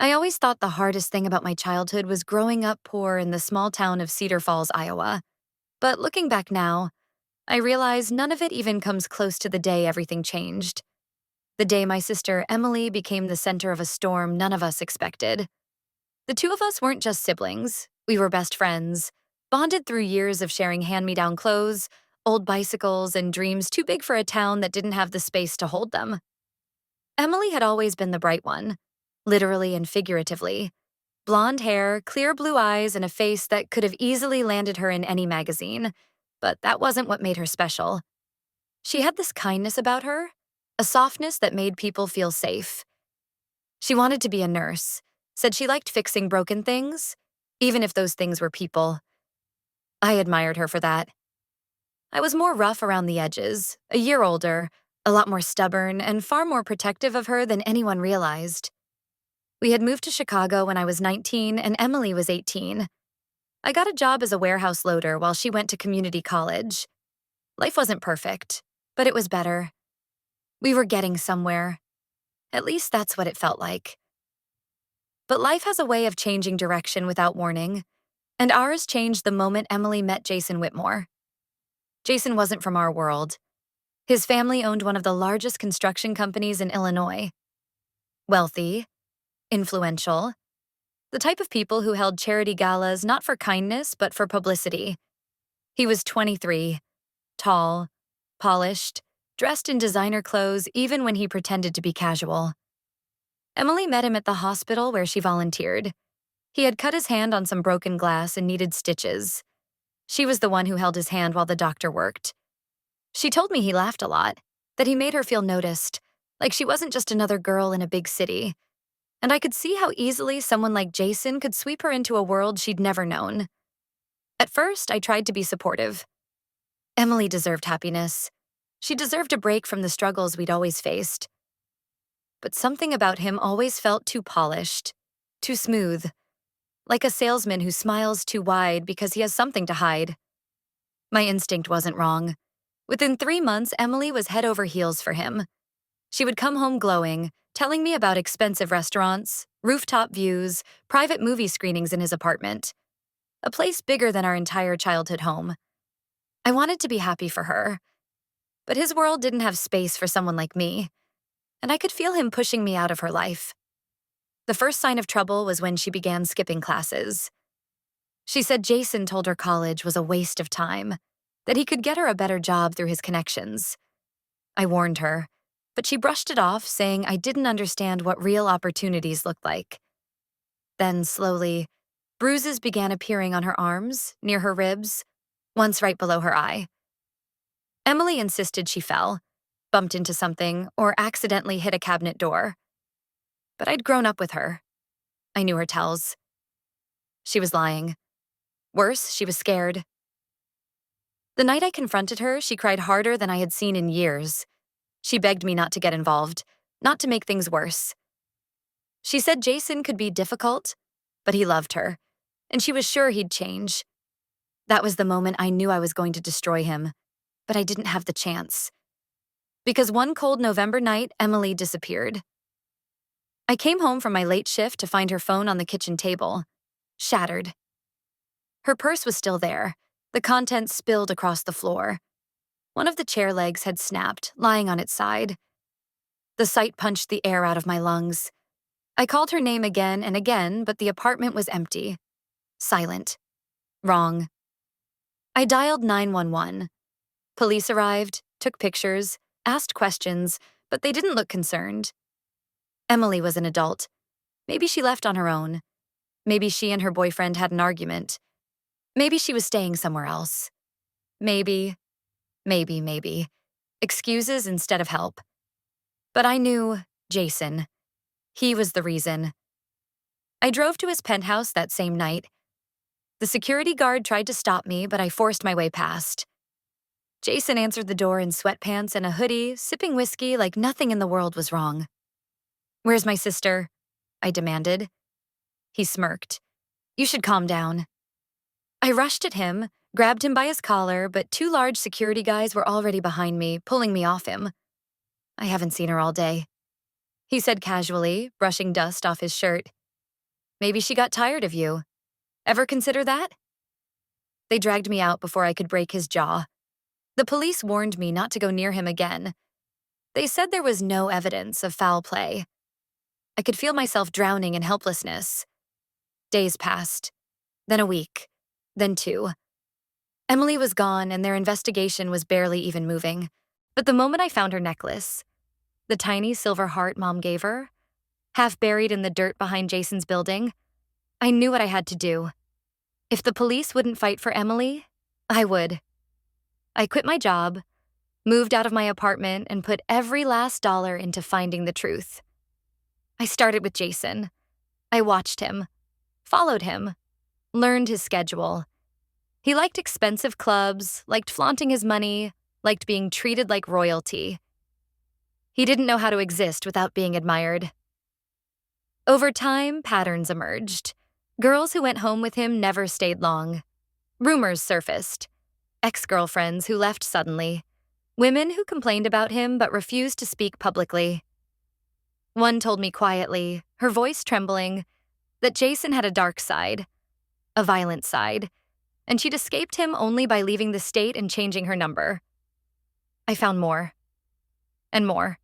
I always thought the hardest thing about my childhood was growing up poor in the small town of Cedar Falls, Iowa. But looking back now, I realize none of it even comes close to the day everything changed. The day my sister Emily became the center of a storm none of us expected. The two of us weren't just siblings, we were best friends, bonded through years of sharing hand-me-down clothes, old bicycles, and dreams too big for a town that didn't have the space to hold them. Emily had always been the bright one, literally and figuratively. Blonde hair, clear blue eyes, and a face that could have easily landed her in any magazine. But that wasn't what made her special. She had this kindness about her, a softness that made people feel safe. She wanted to be a nurse, said she liked fixing broken things, even if those things were people. I admired her for that. I was more rough around the edges, a year older, a lot more stubborn, and far more protective of her than anyone realized. We had moved to Chicago when I was 19 and Emily was 18. I got a job as a warehouse loader while she went to community college. Life wasn't perfect, but it was better. We were getting somewhere. At least that's what it felt like. But life has a way of changing direction without warning, and ours changed the moment Emily met Jason Whitmore. Jason wasn't from our world. His family owned one of the largest construction companies in Illinois. Wealthy, influential, the type of people who held charity galas not for kindness but for publicity. He was 23, tall, polished, dressed in designer clothes even when he pretended to be casual. Emily met him at the hospital where she volunteered. He had cut his hand on some broken glass and needed stitches. She was the one who held his hand while the doctor worked. She told me he laughed a lot, that he made her feel noticed, like she wasn't just another girl in a big city. And I could see how easily someone like Jason could sweep her into a world she'd never known. At first, I tried to be supportive. Emily deserved happiness. She deserved a break from the struggles we'd always faced. But something about him always felt too polished, too smooth, like a salesman who smiles too wide because he has something to hide. My instinct wasn't wrong. Within 3 months, Emily was head over heels for him. She would come home glowing, telling me about expensive restaurants, rooftop views, private movie screenings in his apartment. A place bigger than our entire childhood home. I wanted to be happy for her. But his world didn't have space for someone like me, and I could feel him pushing me out of her life. The first sign of trouble was when she began skipping classes. She said Jason told her college was a waste of time, that he could get her a better job through his connections. I warned her, but she brushed it off, saying I didn't understand what real opportunities looked like. Then, slowly, bruises began appearing on her arms, near her ribs, once right below her eye. Emily insisted she fell, bumped into something, or accidentally hit a cabinet door. But I'd grown up with her. I knew her tells. She was lying. Worse, she was scared. The night I confronted her, she cried harder than I had seen in years. She begged me not to get involved, not to make things worse. She said Jason could be difficult, but he loved her, and she was sure he'd change. That was the moment I knew I was going to destroy him, but I didn't have the chance. Because one cold November night, Emily disappeared. I came home from my late shift to find her phone on the kitchen table, shattered. Her purse was still there, the contents spilled across the floor. One of the chair legs had snapped, lying on its side. The sight punched the air out of my lungs. I called her name again and again, but the apartment was empty. Silent. Wrong. I dialed 911. Police arrived, took pictures, asked questions, but they didn't look concerned. Emily was an adult. Maybe she left on her own. Maybe she and her boyfriend had an argument. Maybe she was staying somewhere else. Maybe. Excuses instead of help. But I knew Jason. He was the reason. I drove to his penthouse that same night. The security guard tried to stop me, but I forced my way past. Jason answered the door in sweatpants and a hoodie, sipping whiskey like nothing in the world was wrong. "Where's my sister?" I demanded. He smirked. "You should calm down." I rushed at him, grabbed him by his collar, but 2 large security guys were already behind me, pulling me off him. "I haven't seen her all day," he said casually, brushing dust off his shirt. Maybe she got tired of you. Ever consider that? They dragged me out before I could break his jaw. The police warned me not to go near him again. They said there was no evidence of foul play. I could feel myself drowning in helplessness. Days passed, then a week, then 2. Emily was gone and their investigation was barely even moving. But the moment I found her necklace, the tiny silver heart Mom gave her, half buried in the dirt behind Jason's building, I knew what I had to do. If the police wouldn't fight for Emily, I would. I quit my job, moved out of my apartment, and put every last dollar into finding the truth. I started with Jason. I watched him, followed him, learned his schedule. He liked expensive clubs, liked flaunting his money, liked being treated like royalty. He didn't know how to exist without being admired. Over time, patterns emerged. Girls who went home with him never stayed long. Rumors surfaced. Ex-girlfriends who left suddenly. Women who complained about him but refused to speak publicly. One told me quietly, her voice trembling, that Jason had a dark side, a violent side, and she'd escaped him only by leaving the state and changing her number. I found more. And more.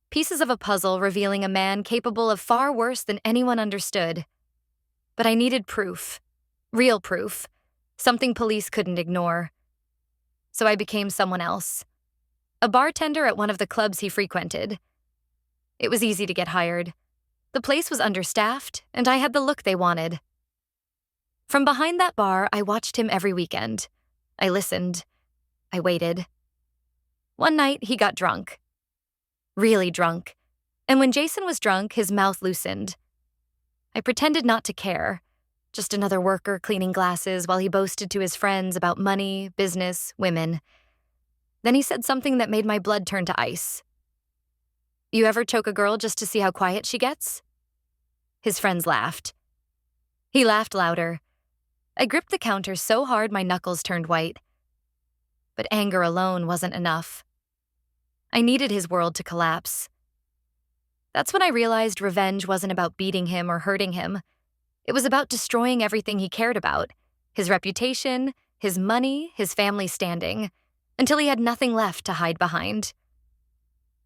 Pieces of a puzzle revealing a man capable of far worse than anyone understood. But I needed proof. Real proof. Something police couldn't ignore. So I became someone else. A bartender at one of the clubs he frequented. It was easy to get hired. The place was understaffed, and I had the look they wanted. From behind that bar, I watched him every weekend. I listened. I waited. One night, he got drunk. Really drunk. And when Jason was drunk, his mouth loosened. I pretended not to care. Just another worker cleaning glasses while he boasted to his friends about money, business, women. Then he said something that made my blood turn to ice. You ever choke a girl just to see how quiet she gets? His friends laughed. He laughed louder. I gripped the counter so hard my knuckles turned white. But anger alone wasn't enough. I needed his world to collapse. That's when I realized revenge wasn't about beating him or hurting him. It was about destroying everything he cared about, his reputation, his money, his family standing, until he had nothing left to hide behind.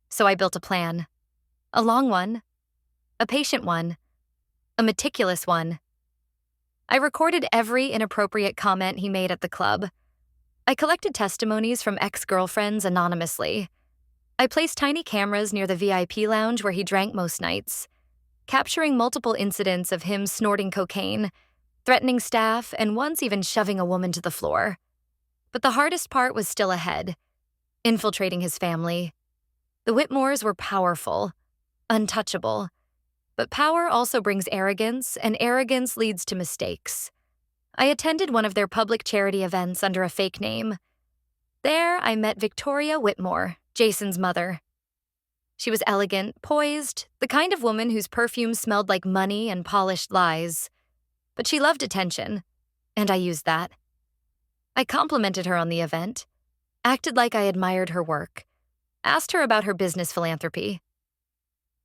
So I built a plan. A long one. A patient one. A meticulous one. I recorded every inappropriate comment he made at the club. I collected testimonies from ex-girlfriends anonymously. I placed tiny cameras near the VIP lounge where he drank most nights, capturing multiple incidents of him snorting cocaine, threatening staff, and once even shoving a woman to the floor. But the hardest part was still ahead, infiltrating his family. The Whitmores were powerful, untouchable. But power also brings arrogance, and arrogance leads to mistakes. I attended one of their public charity events under a fake name. There, I met Victoria Whitmore, Jason's mother. She was elegant, poised, the kind of woman whose perfume smelled like money and polished lies. But she loved attention, and I used that. I complimented her on the event, acted like I admired her work, asked her about her business philanthropy.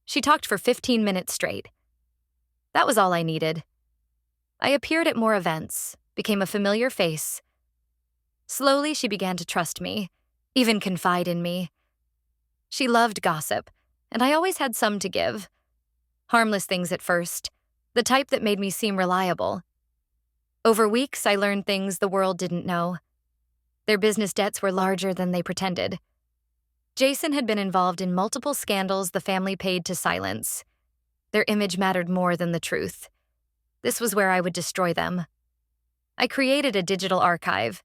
She talked for 15 minutes straight. That was all I needed. I appeared at more events, became a familiar face. Slowly, she began to trust me, even confide in me. She loved gossip, and I always had some to give. Harmless things at first, the type that made me seem reliable. Over weeks, I learned things the world didn't know. Their business debts were larger than they pretended. Jason had been involved in multiple scandals the family paid to silence. Their image mattered more than the truth. This was where I would destroy them. I created a digital archive.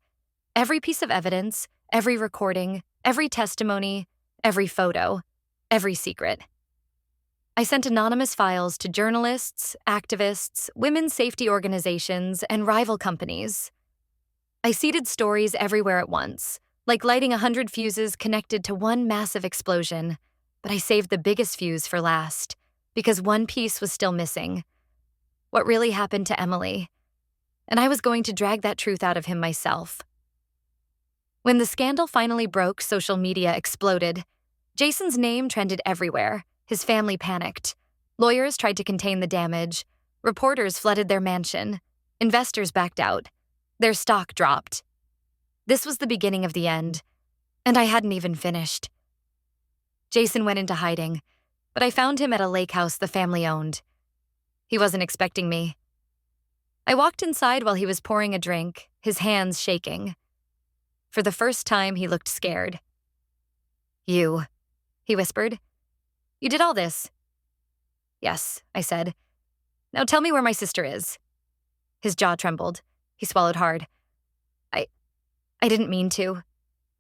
Every piece of evidence, every recording, every testimony, every photo, every secret. I sent anonymous files to journalists, activists, women's safety organizations, and rival companies. I seeded stories everywhere at once, like lighting 100 fuses connected to one massive explosion, but I saved the biggest fuse for last, because one piece was still missing. What really happened to Emily? And I was going to drag that truth out of him myself. When the scandal finally broke, social media exploded. Jason's name trended everywhere. His family panicked. Lawyers tried to contain the damage. Reporters flooded their mansion. Investors backed out. Their stock dropped. This was the beginning of the end, and I hadn't even finished. Jason went into hiding, but I found him at a lake house the family owned. He wasn't expecting me. I walked inside while he was pouring a drink, his hands shaking. For the first time, he looked scared. "You," he whispered. "You did all this?" "Yes," I said. "Now tell me where my sister is." His jaw trembled. He swallowed hard. I didn't mean to,"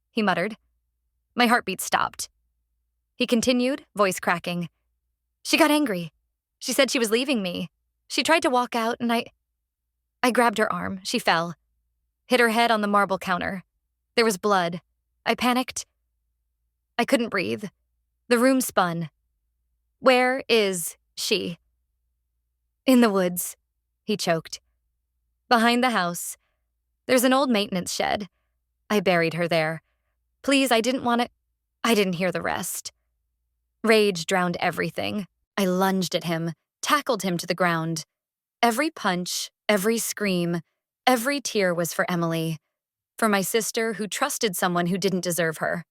he muttered. My heartbeat stopped. He continued, voice cracking. "She got angry. She said she was leaving me. She tried to walk out, and I grabbed her arm. She fell. Hit her head on the marble counter. There was blood. I panicked. I couldn't breathe. The room spun. Where is she?" "In the woods," he choked. "Behind the house. There's an old maintenance shed. I buried her there. Please, I didn't want to—" I didn't hear the rest. Rage drowned everything. I lunged at him, tackled him to the ground. Every punch, every scream, every tear was for Emily, for my sister who trusted someone who didn't deserve her.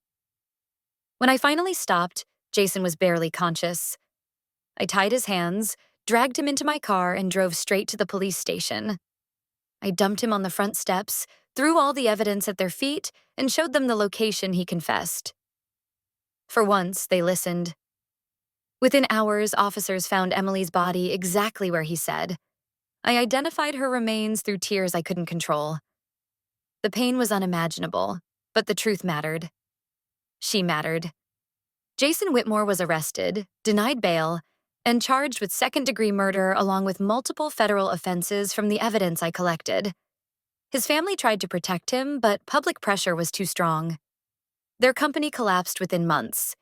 When I finally stopped, Jason was barely conscious. I tied his hands, dragged him into my car, and drove straight to the police station. I dumped him on the front steps, threw all the evidence at their feet, and showed them the location he confessed. For once, they listened. Within hours, officers found Emily's body exactly where he said. I identified her remains through tears I couldn't control. The pain was unimaginable, but the truth mattered. She mattered. Jason Whitmore was arrested, denied bail, and charged with second-degree murder along with multiple federal offenses from the evidence I collected. His family tried to protect him, but public pressure was too strong. Their company collapsed within months.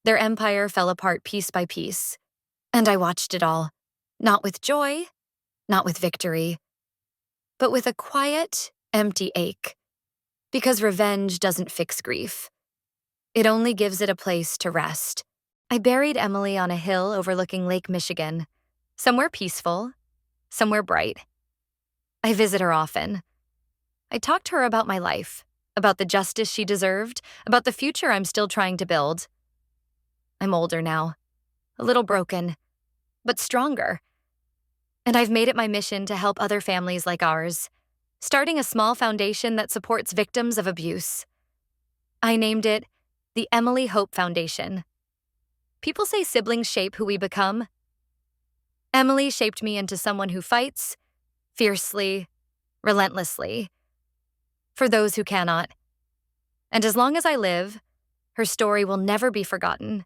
Their empire fell apart piece by piece. And I watched it all, not with joy, not with victory, but with a quiet, empty ache. Because revenge doesn't fix grief. It only gives it a place to rest. I buried Emily on a hill overlooking Lake Michigan, somewhere peaceful, somewhere bright. I visit her often. I talk to her about my life, about the justice she deserved, about the future I'm still trying to build. I'm older now, a little broken, but stronger. And I've made it my mission to help other families like ours, starting a small foundation that supports victims of abuse. I named it the Emily Hope Foundation. People say siblings shape who we become. Emily shaped me into someone who fights, fiercely, relentlessly, for those who cannot. And as long as I live, her story will never be forgotten.